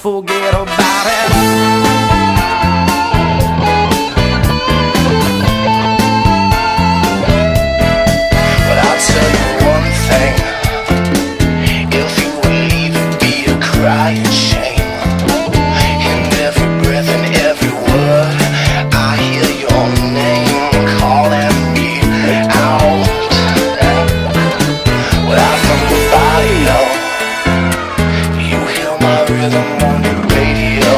forget about it. But I'll tell you one thing, if you would leave, it'd be a crying shame. In every breath and every word, I hear your name calling me out. Without from the barrio, you hear my rhythm on the radio,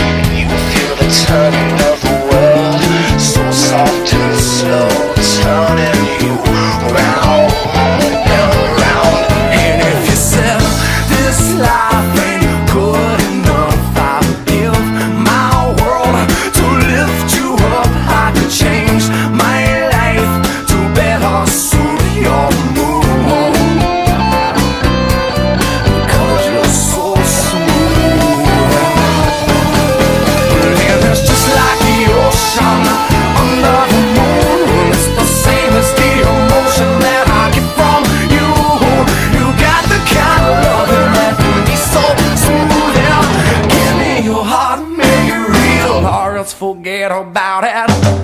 and you feel the turning of the world, so soft and slow, turning you round and round. And if you said this life ain't good enough, I would give my world to lift you up. I could change my life to better suit your mood, because you're so smooth. And it's just like the ocean under the moon. It's the same as the emotion that I get from you. You got the kind of loving that can be so smooth. Yeah. Give me your heart, make it real, or else forget about it.